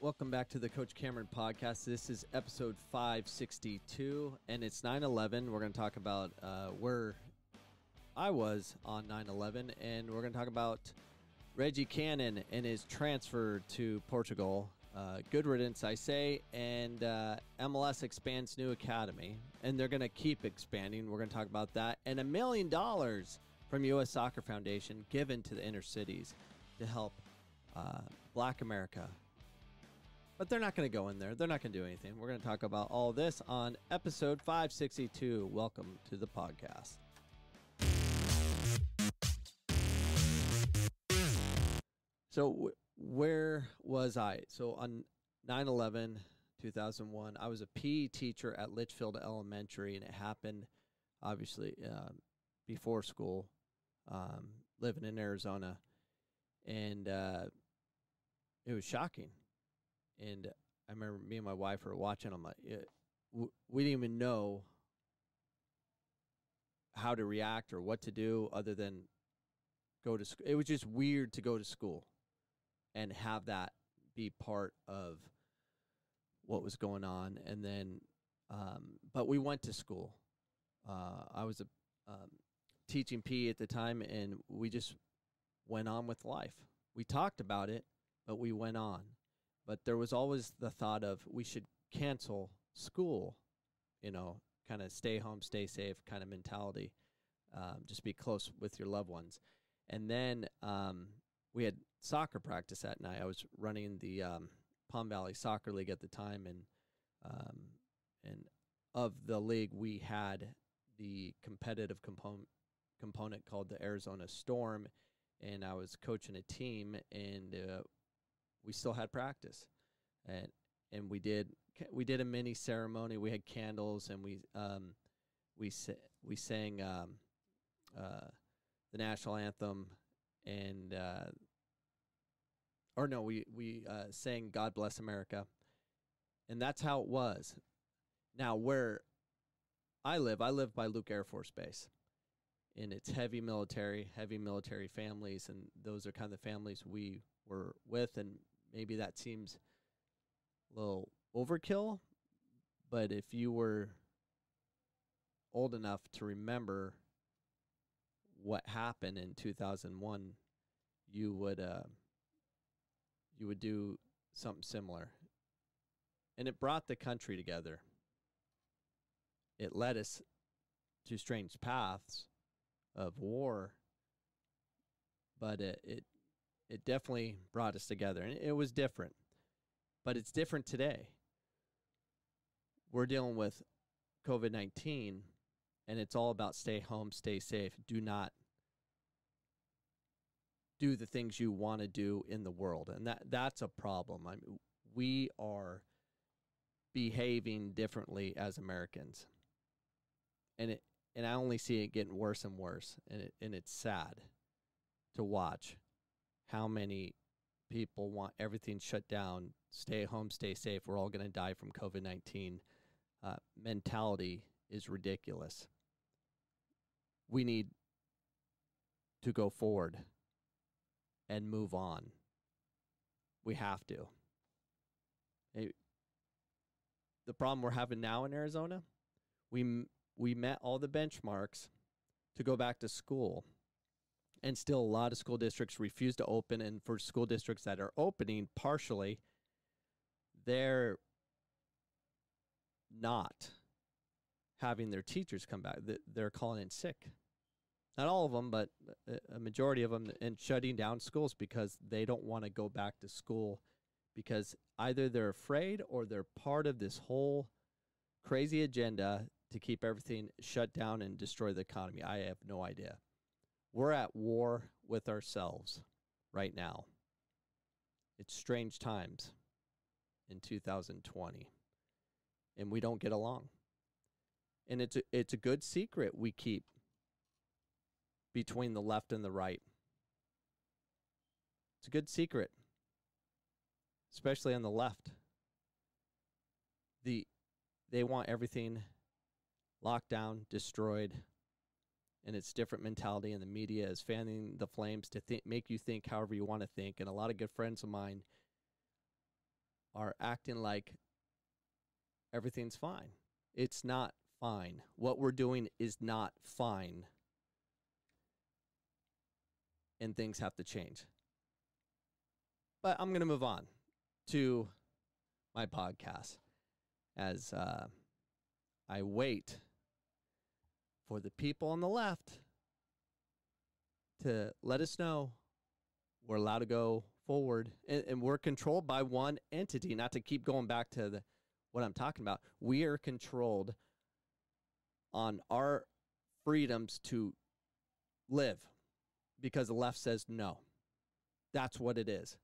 Welcome back to the Coach Cameron podcast. This is episode 562, and it's 9/11. We're going to talk about where I was on 9/11, and we're going to talk about Reggie Cannon and his transfer to Portugal. Good riddance, I say, and MLS expands new academy, and they're going to keep expanding. We're going to talk about that, and $1 million from USsoccer Foundation given to the inner cities to help Black America. But they're not going to go in there. They're not going to do anything. We're going to talk about all this on episode 562. Welcome to the podcast. So where was I? So on 9/11, 2001, I was a PE teacher at Litchfield Elementary, and it happened, obviously, before school, living in Arizona. And it was shocking. And I remember me and my wife were watching. I'm like, we didn't even know how to react or what to do other than go to school. It was just weird to go to school and have that be part of what was going on. And then, but we went to school. I was teaching PE at the time, and we just went on with life. We talked about it, but we went on. But there was always the thought of we should cancel school, kind of stay home, stay safe kind of mentality. Just be close with your loved ones. And then we had soccer practice that night. I was running the Palm Valley Soccer League at the time, and of the league, we had the competitive component called the Arizona Storm, and I was coaching a team, and we still had practice, and we did a mini ceremony. We had candles, and we sang the national anthem, and we sang "God Bless America," and that's how it was. Now, where I live by Luke Air Force Base, and it's heavy military families, and those are kind of the families we were with, and maybe that seems a little overkill, but if you were old enough to remember what happened in 2001, you would do something similar. And it brought the country together. It led us to strange paths of war, but it definitely brought us together, and it was different. But it's different today. We're dealing with COVID-19, and it's all about stay home, stay safe. Do not do the things you want to do in the world, and that's a problem. I mean, we are behaving differently as Americans, and I only see it getting worse and worse, and it's sad to watch how many people want everything shut down, stay home, stay safe, we're all going to die from COVID-19. Mentality is ridiculous. We need to go forward and move on. We have to. The problem we're having now in Arizona, we met all the benchmarks to go back to school. And still, a lot of school districts refuse to open. And for school districts that are opening partially, they're not having their teachers come back. They're calling in sick. Not all of them, but a majority of them, and shutting down schools because they don't want to go back to school because either they're afraid or they're part of this whole crazy agenda to keep everything shut down and destroy the economy. I have no idea. We're at war with ourselves right now. It's strange times in 2020, and we don't get along. And it's a good secret we keep between the left and the right. It's a good secret, especially on the left. They want everything locked down, destroyed. And it's different mentality, and the media is fanning the flames to make you think however you want to think. And a lot of good friends of mine are acting like everything's fine. It's not fine. What we're doing is not fine. And things have to change. But I'm going to move on to my podcast as I wait for the people on the left to let us know we're allowed to go forward. And we're controlled by one entity, not to keep going back to what I'm talking about. We are controlled on our freedoms to live because the left says no. That's what it is.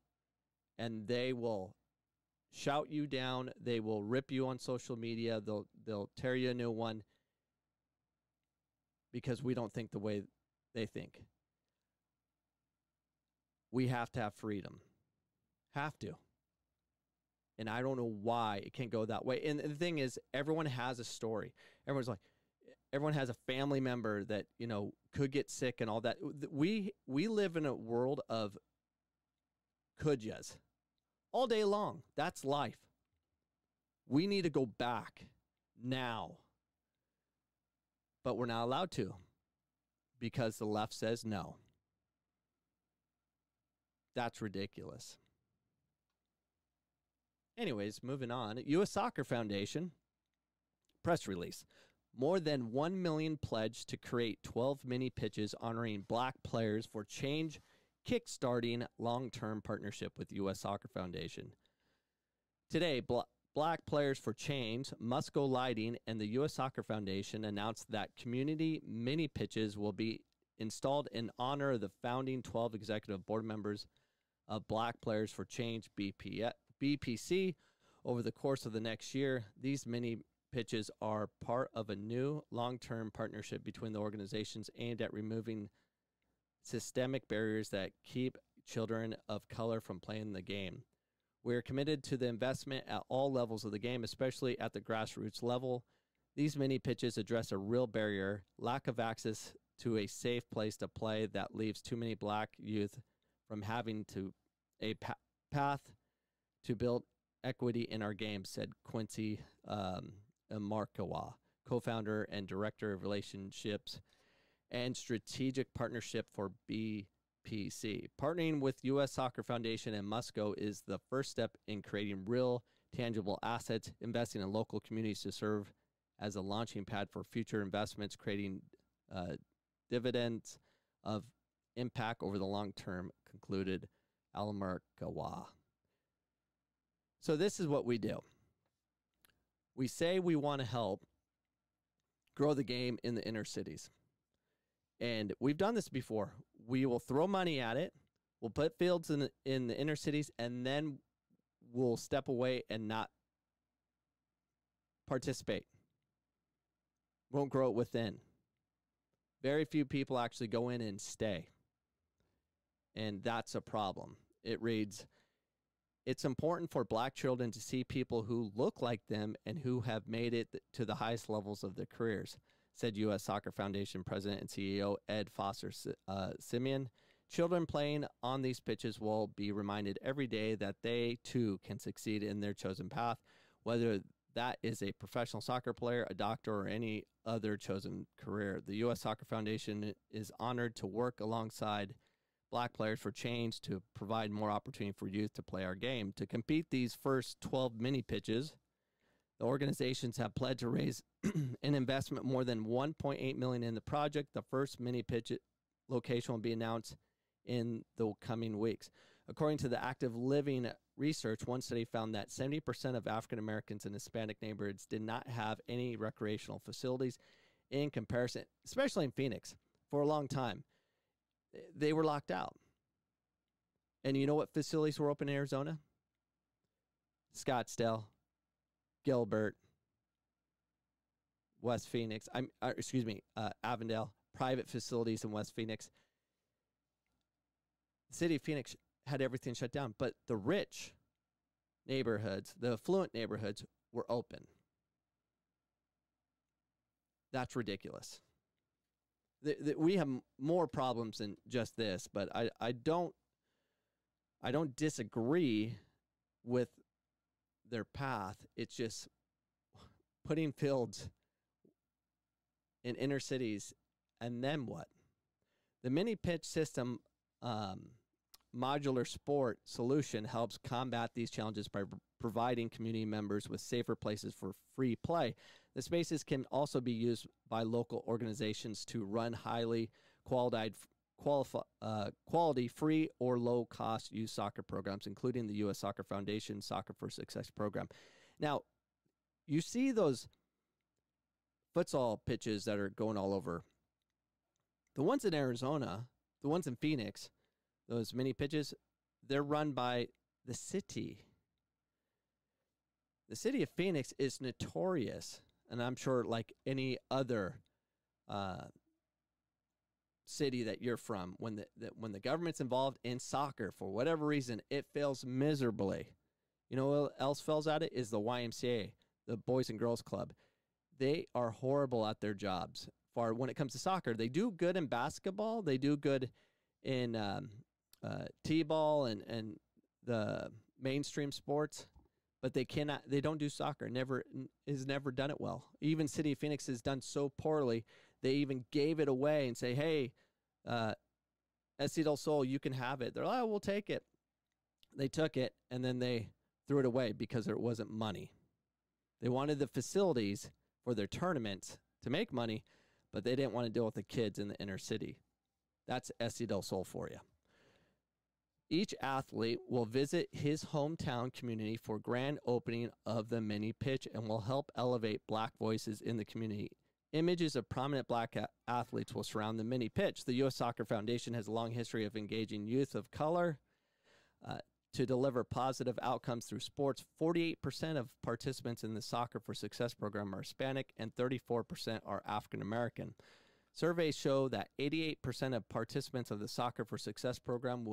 And they will shout you down. They will rip you on social media. They'll tear you a new one because we don't think the way they think. We have to have freedom. Have to. And I don't know why it can't go that way. And the thing is, everyone has a story. Everyone has a family member that, could get sick and all that. We live in a world of could-yas all day long. That's life. We need to go back now. But we're not allowed to because the left says no. That's ridiculous. Anyways, moving on. USsoccer Foundation press release. More than 1 million pledged to create 12 mini pitches honoring black players for change, kickstarting long-term partnership with USsoccer Foundation. Today, Black Players for Change, Musco Lighting, and the USsoccer Foundation announced that community mini pitches will be installed in honor of the founding 12 executive board members of Black Players for Change, BPC. Over the course of the next year, these mini pitches are part of a new long-term partnership between the organizations aimed at removing systemic barriers that keep children of color from playing the game. We are committed to the investment at all levels of the game, especially at the grassroots level. These mini pitches address a real barrier, lack of access to a safe place to play that leaves too many black youth from having a path to build equity in our game, said Quincy Markawa, co-founder and director of relationships and strategic partnership for BPC. Partnering with USsoccer Foundation and Musco is the first step in creating real, tangible assets, investing in local communities to serve as a launching pad for future investments, creating dividends of impact over the long term, concluded Alamarkawa. So this is what we do. We say we want to help grow the game in the inner cities. And we've done this before. We will throw money at it. We'll put fields in the inner cities, and then we'll step away and not participate. Won't grow it within. Very few people actually go in and stay. And that's a problem. It reads, it's important for black children to see people who look like them and who have made it to the highest levels of their careers, said USsoccer Foundation President and CEO Ed Foster Simeon. Children playing on these pitches will be reminded every day that they, too, can succeed in their chosen path, whether that is a professional soccer player, a doctor, or any other chosen career. The USsoccer Foundation is honored to work alongside Black Players for Change to provide more opportunity for youth to play our game. To compete these first 12 mini pitches, the organizations have pledged to raise an investment more than $1.8 million in the project. The first mini pitch location will be announced in the coming weeks. According to the Active Living research, one study found that 70% of African Americans in Hispanic neighborhoods did not have any recreational facilities in comparison, especially in Phoenix, for a long time. They were locked out. And you know what facilities were open in Arizona? Scottsdale, Gilbert, West Phoenix, Avondale, private facilities in West Phoenix. The city of Phoenix had everything shut down, but the rich neighborhoods, the affluent neighborhoods, were open. That's ridiculous. We have more problems than just this, but I don't disagree with their path. It's just putting fields in inner cities, and then what? The mini pitch system modular sport solution helps combat these challenges by providing community members with safer places for free play. The spaces can also be used by local organizations to run highly quality free or low-cost youth soccer programs, including the U.S. Soccer Foundation Soccer for Success program. Now, you see those futsal pitches that are going all over. The ones in Arizona, the ones in Phoenix, those mini pitches, they're run by the city. The city of Phoenix is notorious, and I'm sure like any other city that you're from, when the government's involved in soccer, for whatever reason, it fails miserably. You know what else fails at it is the YMCA, the Boys and Girls Club. They are horrible at their jobs. When it comes to soccer, they do good in basketball. They do good in t-ball and the mainstream sports, but they don't do soccer. Never done it well. Even City of Phoenix has done so poorly, they even gave it away and say, hey, SC Del Sol, you can have it. They're like, oh, we'll take it. They took it, and then they threw it away because there wasn't money. They wanted the facilities for their tournaments to make money, but they didn't want to deal with the kids in the inner city. That's SC Del Sol for you. Each athlete will visit his hometown community for grand opening of the mini pitch and will help elevate Black voices in the community. Images of prominent Black athletes will surround the mini pitch. The U.S. Soccer Foundation has a long history of engaging youth of color to deliver positive outcomes through sports. 48% of participants in the Soccer for Success program are Hispanic and 34% are African American. Surveys show that 88% of participants of the Soccer for Success program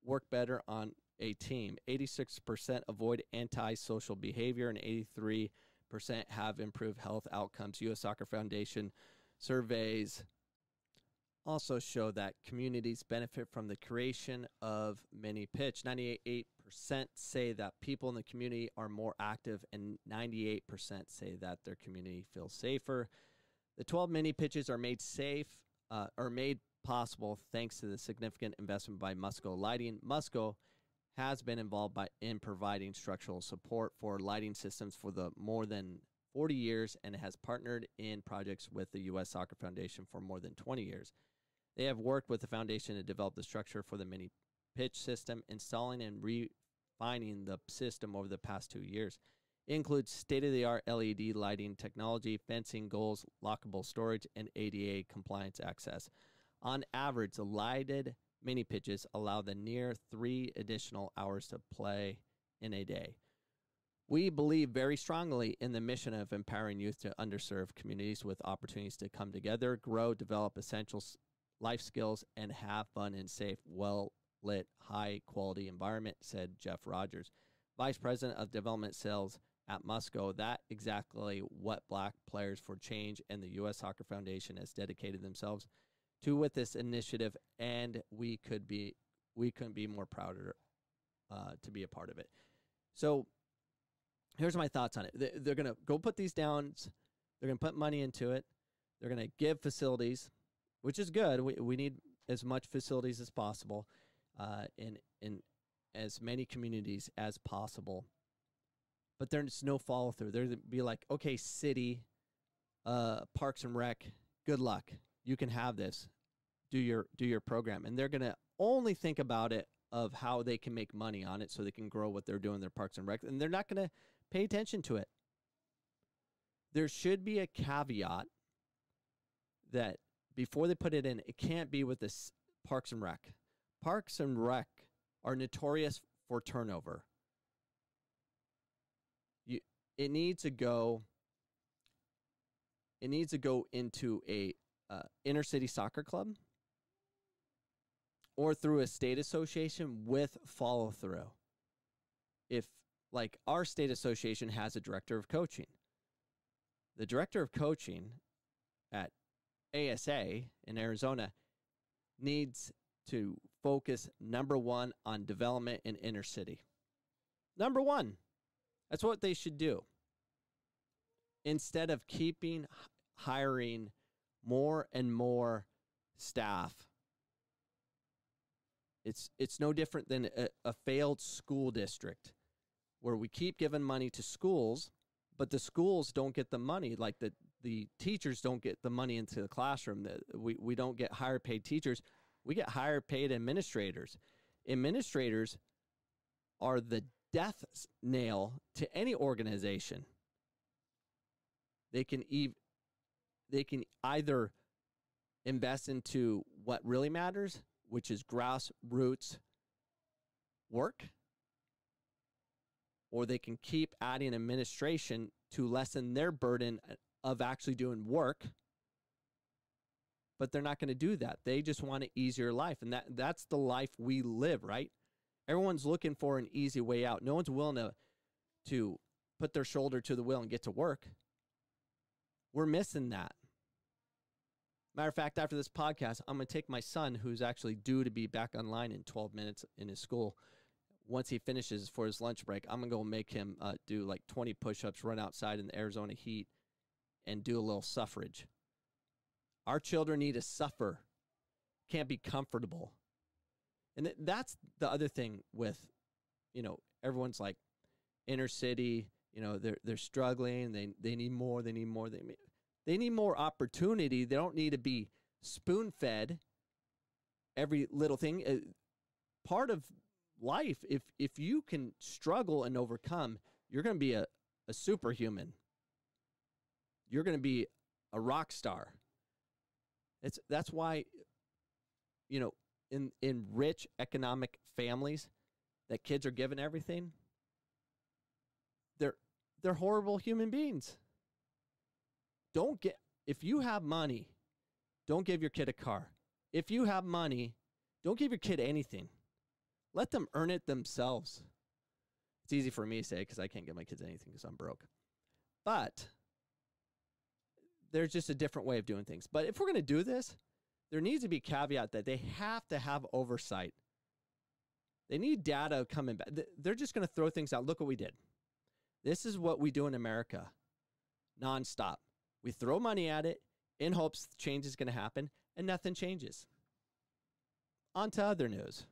work better on a team. 86% avoid antisocial behavior, and 83% have improved health outcomes. U.S. Soccer Foundation surveys also show that communities benefit from the creation of mini pitch. 98% say that people in the community are more active, and 98% say that their community feels safer. The 12 mini pitches are made possible thanks to the significant investment by Musco Lighting. Musco has been involved in providing structural support for lighting systems for more than 40 years and has partnered in projects with the U.S. Soccer Foundation for more than 20 years. They have worked with the foundation to develop the structure for the mini pitch system, installing and refining the system over the past 2 years. It includes state-of-the-art LED lighting technology, fencing, goals, lockable storage, and ADA compliance access. On average, the lighted mini pitches allow the near 3 additional hours to play in a day. We believe very strongly in the mission of empowering youth to underserved communities with opportunities to come together, grow, develop essential life skills, and have fun in safe, well-lit, high-quality environment, said Jeff Rogers, Vice President of Development Sales at Musco. That exactly what Black Players for Change and the U.S. Soccer Foundation has dedicated themselves to with this initiative, and we couldn't be more prouder to be a part of it. So here's my thoughts on it. They're going to go put these down. They're going to put money into it. They're going to give facilities, which is good. We need as much facilities as possible in as many communities as possible. But there's no follow-through. There'd be like, okay, city, Parks and Rec, good luck. You can have this. Do your program. And they're going to only think about it of how they can make money on it so they can grow what they're doing, their Parks and Rec. And they're not going to pay attention to it. There should be a caveat that before they put it in, it can't be with this Parks and Rec. Parks and Rec are notorious for turnover. It needs to go into a inner city soccer club or through a state association with follow through. If like our state association has a director of coaching, the director of coaching at ASA in Arizona needs to focus, number one, on development in inner city. Number one. That's what they should do. Instead of hiring more and more staff. It's no different than a failed school district where we keep giving money to schools, but the schools don't get the money. Like the teachers don't get the money into the classroom. We don't get higher paid teachers. We get higher paid administrators. Administrators are the death nail to any organization. They can either invest into what really matters, which is grassroots work, or they can keep adding administration to lessen their burden of actually doing work. But they're not going to do that. They just want an easier life, and that's the life we live, right? Everyone's looking for an easy way out. No one's willing to put their shoulder to the wheel and get to work. We're missing that. Matter of fact, after this podcast, I'm going to take my son, who's actually due to be back online in 12 minutes in his school. Once he finishes for his lunch break, I'm going to go make him do like 20 push-ups, run outside in the Arizona heat, and do a little suffrage. Our children need to suffer. Can't be comfortable. And that's the other thing with, everyone's like inner city, they're struggling. They need more. They need more opportunity. They don't need to be spoon-fed every little thing. Part of life, if you can struggle and overcome, you're going to be a superhuman. You're going to be a rock star. That's why, in rich economic families that kids are given everything, they're horrible human beings. If you have money, don't give your kid a car. If you have money, don't give your kid anything. Let them earn it themselves. It's easy for me to say because I can't give my kids anything because I'm broke. But there's just a different way of doing things. But if we're going to do this, there needs to be a caveat that they have to have oversight. They need data coming back. They're just going to throw things out. Look what we did. This is what we do in America nonstop. We throw money at it in hopes change is going to happen, and nothing changes. On to other news.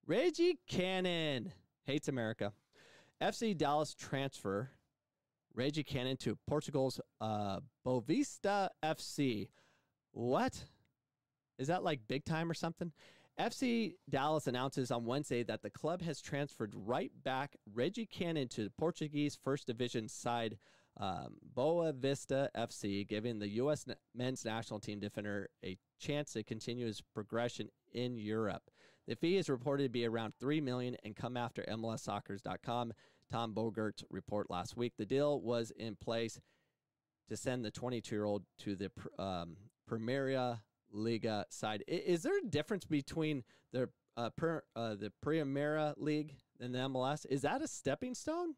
Reggie Cannon hates America. FC Dallas transfer Reggie Cannon to Portugal's Boavista FC. What? Is that like big time or something? FC Dallas announces on Wednesday that the club has transferred right back Reggie Cannon to the Portuguese First Division side Boavista FC, giving the U.S. men's national team defender a chance to continue his progression in Europe. The fee is reported to be around $3 million and come after MLSsoccer.com. Tom Bogert's report last week. The deal was in place to send the 22-year-old to the Primeira Liga side. Is there a difference between the Primeira League and the MLS? Is that a stepping stone?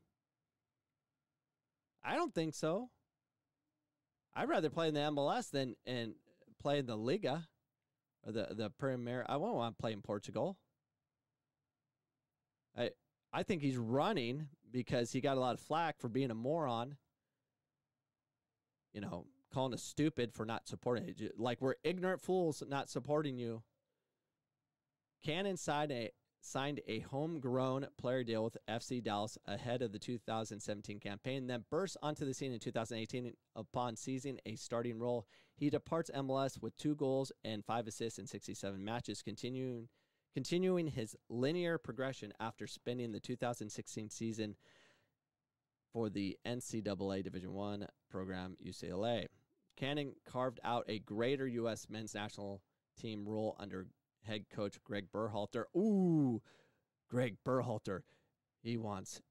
I don't think so. I'd rather play in the MLS than play in the Liga or the Primeira. I won't want to play in Portugal. I think he's running because he got a lot of flack for being a moron. Calling us stupid for not supporting it. Like we're ignorant fools not supporting you. Cannon signed a homegrown player deal with FC Dallas ahead of the 2017 campaign, then burst onto the scene in 2018 upon seizing a starting role. He departs MLS with 2 goals and 5 assists in 67 matches, continuing his linear progression after spending the 2016 season for the NCAA Division I program UCLA. Cannon carved out a greater U.S. men's national team role under head coach Greg Berhalter. Ooh, Greg Berhalter. He wants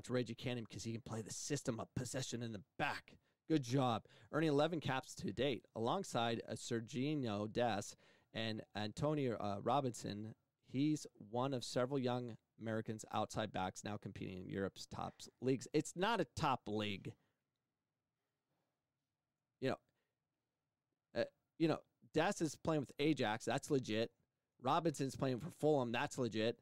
Reggie Cannon because he can play the system of possession in the back. Good job. Earning 11 caps to date alongside Serginho Dest and Antonio Robinson. He's one of several young Americans outside backs now competing in Europe's top leagues. It's not a top league. Dest is playing with Ajax. That's legit. Robinson's playing for Fulham. That's legit.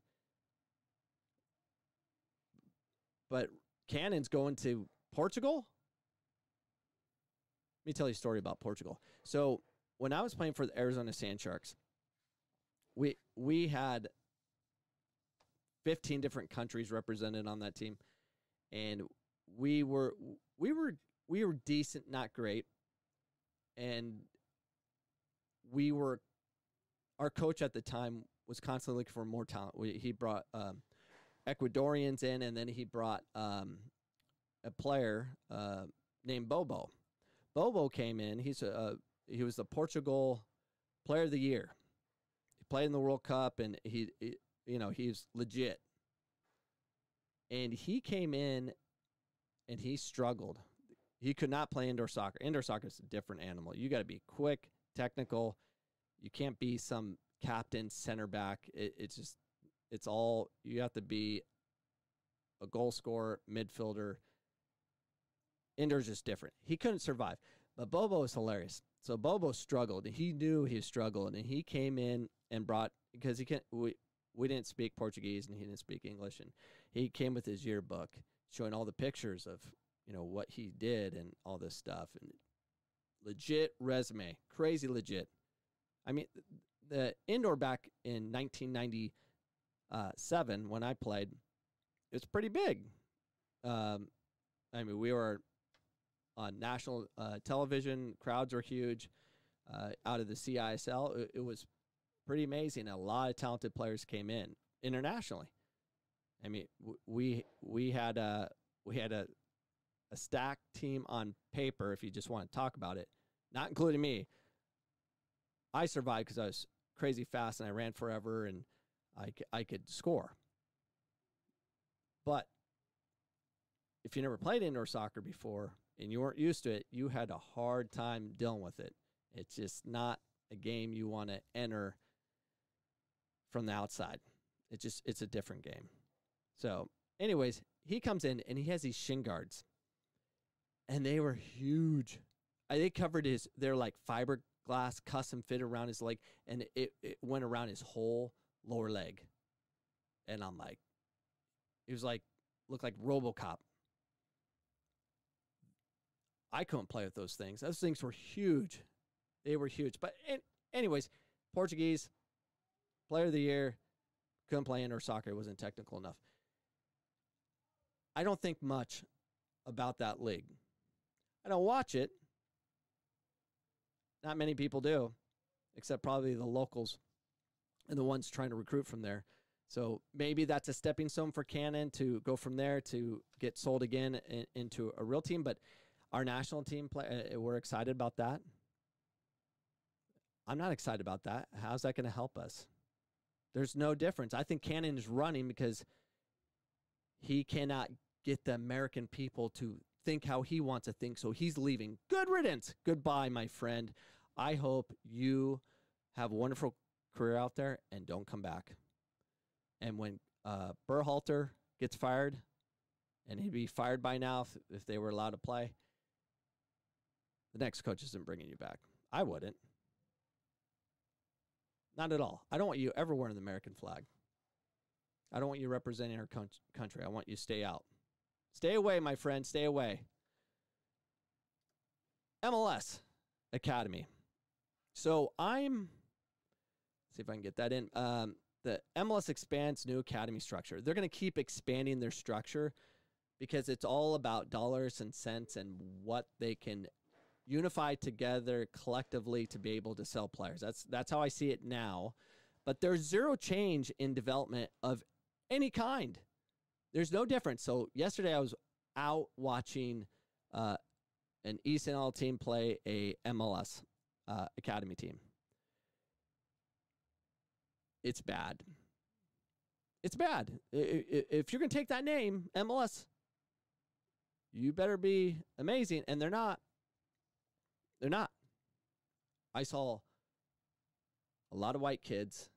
but Cannon's going to Portugal. Let me tell you a story about Portugal. So when I was playing for the Arizona Sand Sharks, we had 15 different countries represented on that team, and we were decent, not great, and our coach at the time was constantly looking for more talent. He brought Ecuadorians in, and then he brought a player named Bobo. Bobo came in. He was the Portugal Player of the Year. He played in the World Cup, and he's legit. And he came in, and he struggled. He could not play indoor soccer. Indoor soccer is a different animal. You got to be quick, technical. You can't be some captain, center back. It's all, you have to be a goal scorer, midfielder. Indoor's just different. He couldn't survive. But Bobo was hilarious. So Bobo struggled. He knew he was struggling, and he came in and brought, because we didn't speak Portuguese and he didn't speak English, and he came with his yearbook showing all the pictures of what he did and all this stuff, and legit resume, crazy legit. I mean, the indoor back in 1997 when I played, it was pretty big. We were on national television. Crowds were huge. Out of the CISL, it was pretty amazing. A lot of talented players came in internationally. I mean, we had a stacked team on paper, if you just want to talk about it, not including me. I survived because I was crazy fast and I ran forever, and I could score. But if you never played indoor soccer before and you weren't used to it, you had a hard time dealing with it. It's just not a game you want to enter from the outside. It's a different game. So anyways, he comes in and he has these shin guards, and they were huge. They covered they're like fiberglass custom fit around his leg, and it went around his whole lower leg. And I'm like, it was like, looked like RoboCop. I couldn't play with those things. Those things were huge. They were huge. But anyways, Portuguese, Player of the Year, couldn't play indoor soccer. It wasn't technical enough. I don't think much about that league. I don't watch it. Not many people do, except probably the locals and the ones trying to recruit from there. So maybe that's a stepping stone for Cannon to go from there to get sold again into a real team. But our national team, we're excited about that. I'm not excited about that. How's that going to help us? There's no difference. I think Cannon is running because he cannot get the American people to think how he wants to think, so he's leaving. Good riddance. Goodbye, my friend. I hope you have a wonderful career out there and don't come back. And when Berhalter gets fired, and he'd be fired by now if they were allowed to play, the next coach isn't bringing you back. I wouldn't. Not at all. I don't want you ever wearing the American flag. I don't want you representing our country. I want you to stay out. Stay away, my friend. Stay away. MLS Academy. So see if I can get that in. The MLS expands new academy structure. They're going to keep expanding their structure because it's all about dollars and cents and what they can unify together collectively to be able to sell players. That's how I see it now. But there's zero change in development of any kind. There's no difference. So yesterday I was out watching an ECNL team play a MLS academy team. It's bad. It's bad. If you're going to take that name, MLS, you better be amazing. And they're not. They're not. I saw a lot of white kids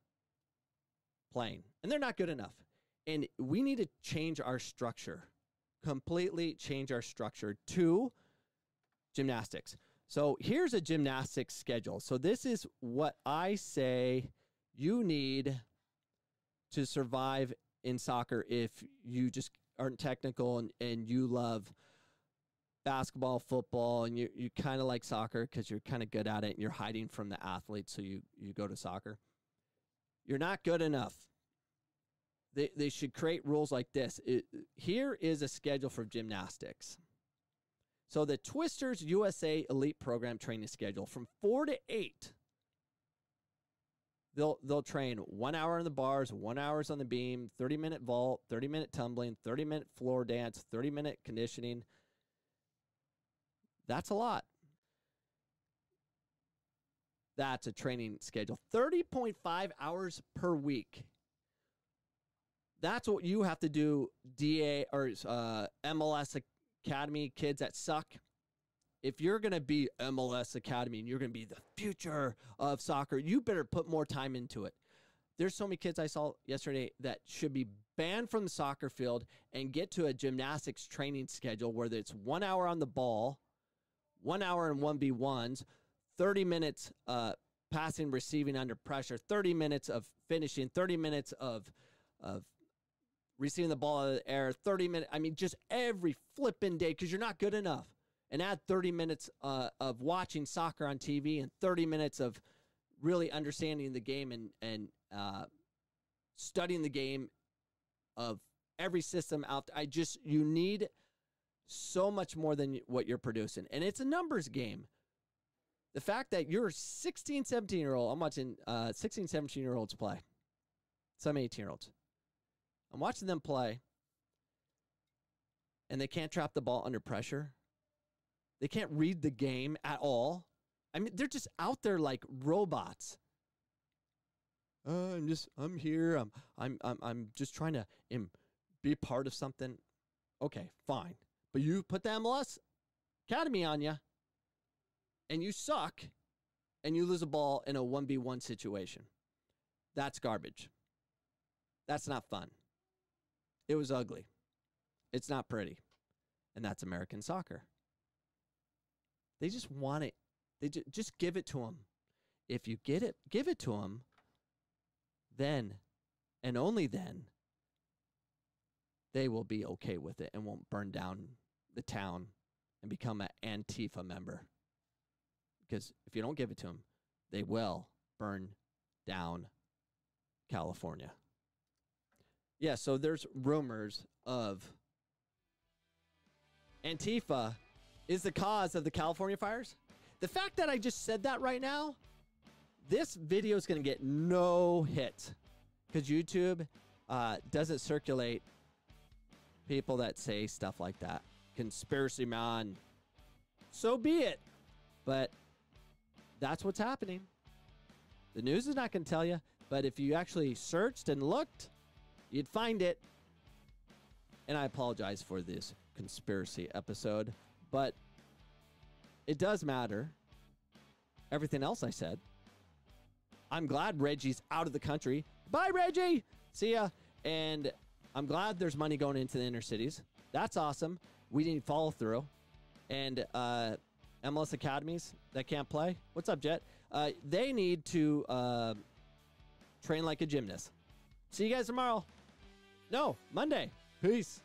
playing, and they're not good enough. And we need to change our structure, completely change our structure to gymnastics. So here's a gymnastics schedule. So this is what I say you need to survive in soccer if you just aren't technical and you love basketball, football, and you kind of like soccer because you're kind of good at it and you're hiding from the athletes, so you go to soccer. You're not good enough. They should create rules like this. Here is a schedule for gymnastics. So the Twisters USA Elite Program training schedule from 4 to 8. They'll train 1 hour on the bars, 1 hour on the beam, 30-minute vault, 30-minute tumbling, 30-minute floor dance, 30-minute conditioning. That's a lot. That's a training schedule. 30.5 hours per week. That's what you have to do, DA or MLS Academy kids that suck. If you're going to be MLS Academy and you're going to be the future of soccer, you better put more time into it. There's so many kids I saw yesterday that should be banned from the soccer field and get to a gymnastics training schedule where it's 1 hour on the ball, 1 hour in 1v1s, 30 minutes passing, receiving under pressure, 30 minutes of finishing, 30 minutes of receiving the ball out of the air, 30 minutes. I mean, just every flipping day because you're not good enough. And add 30 minutes of watching soccer on TV and 30 minutes of really understanding the game and studying the game of every system out there. You need so much more than what you're producing. And it's a numbers game. The fact that you're 16, 17-year-old, I'm watching 16, 17-year-olds play, some 18-year-olds. I'm watching them play, and they can't trap the ball under pressure. They can't read the game at all. I mean, they're just out there like robots. I'm here. I'm just trying to be part of something. Okay, fine. But you put the MLS Academy on you, and you suck, and you lose a ball in a 1v1 situation. That's garbage. That's not fun. It was ugly. It's not pretty. And that's American soccer. They just want it. They just give it to them. If you get it, give it to them, then, and only then, they will be okay with it and won't burn down the town and become an Antifa member. Because if you don't give it to them, they will burn down California. Yeah, so there's rumors of Antifa is the cause of the California fires. The fact that I just said that right now, this video is going to get no hits because YouTube doesn't circulate people that say stuff like that. Conspiracy man. So be it. But that's what's happening. The news is not going to tell you, but if you actually searched and looked, you'd find it. And I apologize for this conspiracy episode, but it does matter. Everything else I said. I'm glad Reggie's out of the country. Bye, Reggie. See ya. And I'm glad there's money going into the inner cities. That's awesome. We need follow through. And MLS academies that can't play. What's up, Jet? They need to train like a gymnast. See you guys tomorrow. No, Monday. Peace.